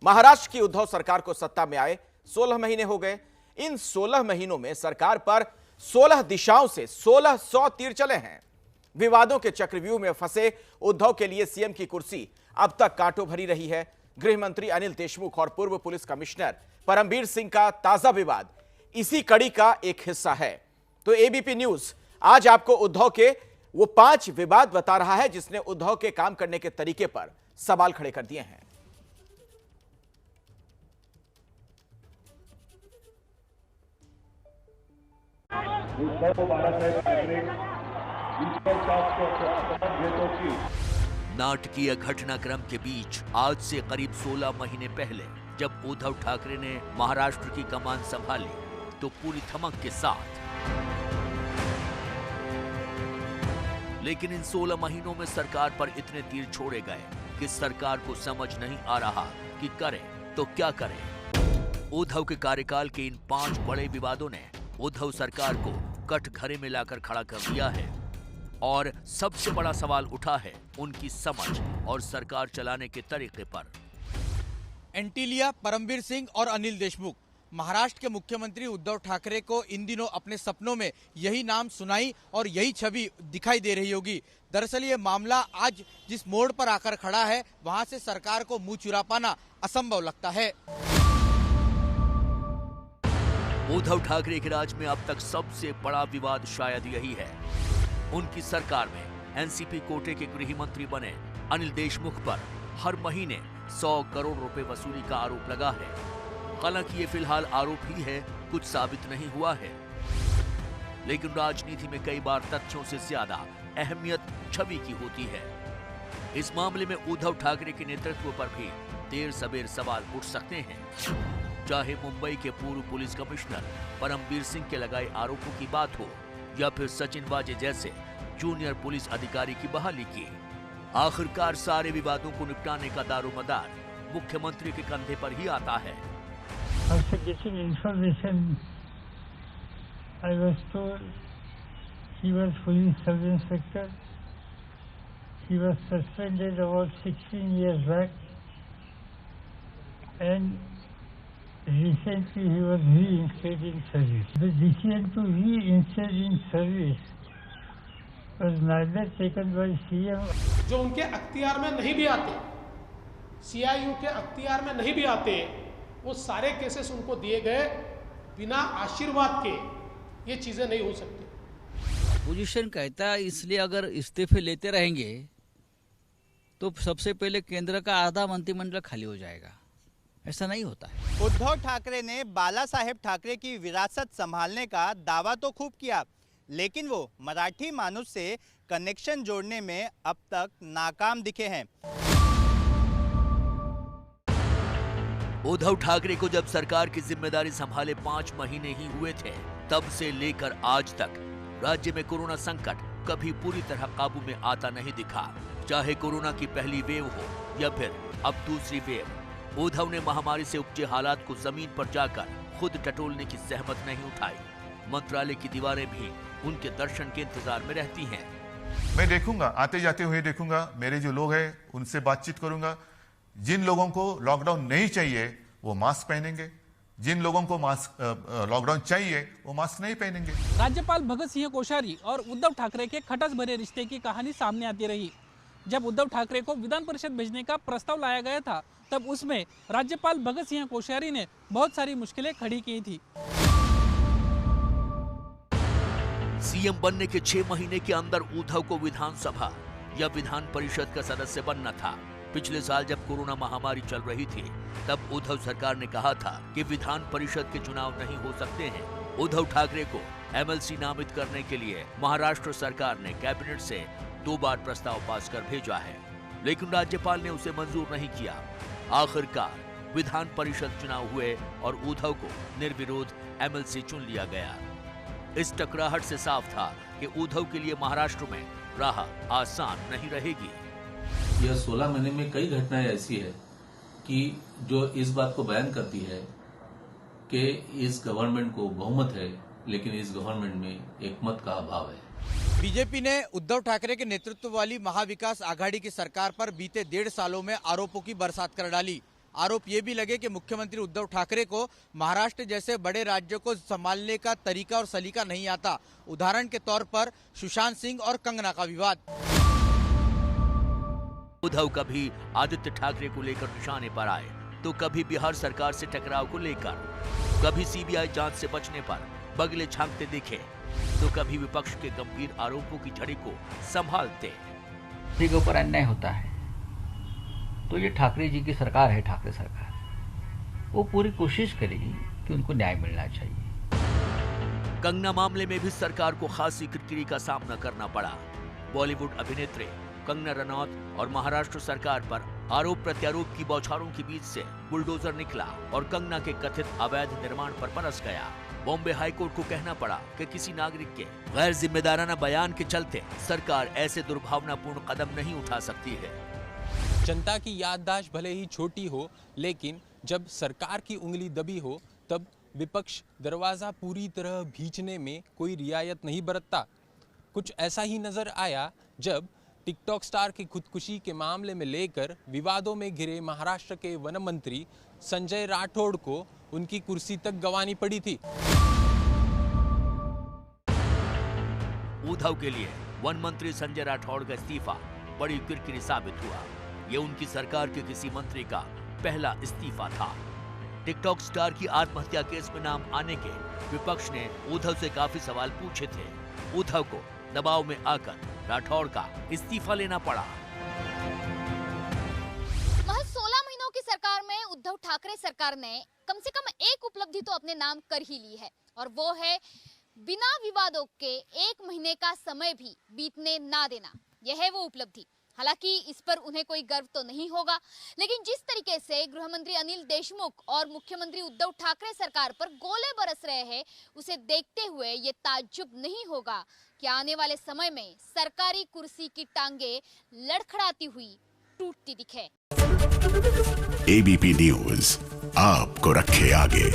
महाराष्ट्र की उद्धव सरकार को सत्ता में आए 16 महीने हो गए। इन 16 महीनों में सरकार पर 16 दिशाओं से 1600 तीर चले हैं। विवादों के चक्रव्यूह में फंसे उद्धव के लिए सीएम की कुर्सी अब तक कांटों भरी रही है। गृह मंत्री अनिल देशमुख और पूर्व पुलिस कमिश्नर परमबीर सिंह का ताजा विवाद इसी कड़ी का एक हिस्सा है। तो एबीपी न्यूज आज आपको उद्धव के वो 5 विवाद बता रहा है जिसने उद्धव के काम करने के तरीके पर सवाल खड़े कर दिए हैं। नाटकीय घटनाक्रम के बीच आज से करीब 16 महीने पहले जब उद्धव ठाकरे ने महाराष्ट्र की कमान संभाली तो पूरी धमक के साथ, लेकिन इन 16 महीनों में सरकार पर इतने तीर छोड़े गए कि सरकार को समझ नहीं आ रहा कि करे तो क्या करे। उद्धव के कार्यकाल के इन 5 बड़े विवादों ने उद्धव सरकार को कटघरे में लाकर खड़ा कर दिया है और सबसे बड़ा सवाल उठा है उनकी समझ और सरकार चलाने के तरीके पर। एंटीलिया, परमबीर सिंह और अनिल देशमुख। महाराष्ट्र के मुख्यमंत्री उद्धव ठाकरे को इन दिनों अपने सपनों में यही नाम सुनाई और यही छवि दिखाई दे रही होगी। दरअसल ये मामला आज जिस मोड़ पर आकर खड़ा है वहां से सरकार को मुंह चुरा पाना असंभव लगता है। उद्धव ठाकरे के राज में अब तक सबसे बड़ा विवाद शायद यही है। उनकी सरकार में एनसीपी कोटे के गृह मंत्री बने अनिल देशमुख पर हर महीने 100 करोड़ रुपए वसूली का आरोप लगा है। हालांकि ये फिलहाल आरोप ही है, कुछ साबित नहीं हुआ है, लेकिन राजनीति में कई बार तथ्यों से ज्यादा अहमियत छवि की होती है। इस मामले में उद्धव ठाकरे के नेतृत्व पर भी देर सबेर सवाल उठ सकते हैं। चाहे मुंबई के पूर्व पुलिस कमिश्नर परमबीर सिंह के लगाए आरोपों की बात हो या फिर सचिन वाजे जैसे जूनियर पुलिस अधिकारी की बहाली की, आखिरकार सारे विवादों को निपटाने का दारोमदार मुख्यमंत्री के कंधे पर ही आता है। After getting information, I was told he was police sub-inspector. He was suspended about 16 years back, and recently he was reinstated in service. The decision to reinstate in service was neither taken by CM. जो उनके अख्तियार में नहीं भी आते, CIU के अख्तियार में नहीं भी आते, वो सारे केसेस उनको दिए गए बिना आशीर्वाद के। ये चीजें नहीं हो सकती। पोजीशन कहता है इसलिए अगर इस्तीफे लेते रहेंगे तो सबसे पहले केंद्र का आधा मंत्रिमंडल खाली हो जाएगा। ऐसा नहीं होता है। उद्धव ठाकरे ने बाला साहेब ठाकरे की विरासत संभालने का दावा तो खूब किया, लेकिन वो मराठी मानुष से कनेक्शन जोड़ने में अब तक नाकाम दिखे हैं। उद्धव ठाकरे को जब सरकार की जिम्मेदारी संभाले 5 महीने ही हुए थे, तब से लेकर आज तक राज्य में कोरोना संकट कभी पूरी तरह काबू में आता नहीं दिखा। चाहे कोरोना की पहली वेव हो या फिर अब दूसरी वेव, उद्धव ने महामारी से उपजे हालात को जमीन पर जाकर खुद टटोलने की सहमत नहीं उठाई। मंत्रालय की दीवारें भी उनके दर्शन के इंतजार में रहती हैं। मैं देखूंगा, आते जाते हुए देखूंगा, मेरे जो लोग हैं उनसे बातचीत करूंगा। जिन लोगों को लॉकडाउन नहीं चाहिए वो मास्क पहनेंगे, जिन लोगों को मास्क लॉकडाउन चाहिए वो मास्क नहीं पहनेंगे। राज्यपाल भगत सिंह कोश्यारी और उद्धव ठाकरे के खटस भरे रिश्ते की कहानी सामने आती रही। जब उद्धव ठाकरे को विधान परिषद भेजने का प्रस्ताव लाया गया था तब उसमें राज्यपाल भगत सिंह कोश्यारी ने बहुत सारी मुश्किलें खड़ी की थी। सीएम बनने के 6 महीने के अंदर उद्धव को विधानसभा या विधान परिषद का सदस्य बनना था। पिछले साल जब कोरोना महामारी चल रही थी तब उद्धव सरकार ने कहा था कि विधान परिषद के चुनाव नहीं हो सकते हैं। उद्धव ठाकरे को एमएलसी नामित करने के लिए महाराष्ट्र सरकार ने कैबिनेट से 2 बार प्रस्ताव पास कर भेजा है, लेकिन राज्यपाल ने उसे मंजूर नहीं किया। आखिरकार विधान परिषद चुनाव हुए और उद्धव को निर्विरोध एमएलसी चुन लिया गया। इस टकराहट से साफ था कि उद्धव के लिए महाराष्ट्र में राह आसान नहीं रहेगी। यह 16 महीने में कई घटनाएं ऐसी है कि जो इस बात को बयान करती है कि इस गवर्नमेंट को बहुमत है, लेकिन इस गवर्नमेंट में एकमत का अभाव है। बीजेपी ने उद्धव ठाकरे के नेतृत्व वाली महाविकास आघाड़ी की सरकार पर बीते 1.5 सालों में आरोपों की बरसात कर डाली। आरोप ये भी लगे कि मुख्यमंत्री उद्धव ठाकरे को महाराष्ट्र जैसे बड़े राज्यों को संभालने का तरीका और सलीका नहीं आता। उदाहरण के तौर पर सुशांत सिंह और कंगना का विवाद। उद्धव कभी आदित्य ठाकरे को लेकर निशाने पर आए तो कभी बिहार सरकार से टकराव को लेकर, कभी सीबीआई जांच से बचने पर बगले झांकते दिखे तो कभी विपक्ष के गंभीर आरोपों की झड़ी को संभालते। किसी के ऊपर अन्याय होता है तो ये ठाकरे जी की सरकार है, ठाकरे सरकार, वो पूरी कोशिश करेगी कि उनको न्याय मिलना चाहिए। कंगना मामले में भी सरकार को खासी किरकिरी का सामना करना पड़ा। बॉलीवुड अभिनेत्री कंगना रनौत और महाराष्ट्र सरकार पर आरोप प्रत्यारोप की बौछारों के बीच से बुलडोजर निकला और कंगना के कथित अवैध निर्माण पर बरस गया। बॉम्बे हाईकोर्ट को कहना पड़ा कि किसी नागरिक के गैर जिम्मेदाराना बयान के चलते सरकार ऐसे दुर्भावनापूर्ण कदम नहीं उठा सकती है। जनता की याददाश्त भले ही छोटी हो, लेकिन जब सरकार की उंगली दबी हो तब विपक्ष दरवाजा पूरी तरह भींचने में कोई रियायत नहीं बरतता। कुछ ऐसा ही नजर आया जब टिकटॉक स्टार की खुदकुशी के मामले में लेकर विवादों में घिरे महाराष्ट्र के वन मंत्री संजय राठौड़ को उनकी कुर्सी तक गंवानी पड़ी थी। उद्धव के लिए वन मंत्री संजय राठौड़ का इस्तीफा बड़ी किरकिरी साबित हुआ। ये उनकी सरकार के किसी मंत्री का पहला इस्तीफा था। टिकटॉक स्टार की आत्महत्या केस में नाम आने के विपक्ष ने उद्धव से काफी सवाल पूछे थे। उद्धव को दबाव में आकर राठौड़ का इस्तीफा लेना पड़ा। महज 16 महीनों की सरकार में उद्धव ठाकरे सरकार ने कम से कम एक उपलब्धि तो अपने नाम कर ही ली है, और वो है बिना विवादों के 1 महीने का समय भी बीतने ना देना। यह है वो उपलब्धि। हालांकि इस पर उन्हें कोई गर्व तो नहीं होगा, लेकिन जिस तरीके से गृह मंत्री अनिल देशमुख और मुख्यमंत्री उद्धव ठाकरे सरकार पर गोले बरस रहे हैं, उसे देखते हुए ये ताज्जुब नहीं होगा कि आने वाले समय में सरकारी कुर्सी की टांगे लड़खड़ाती हुई टूटती दिखे। एबीपी न्यूज आपको रखे आगे।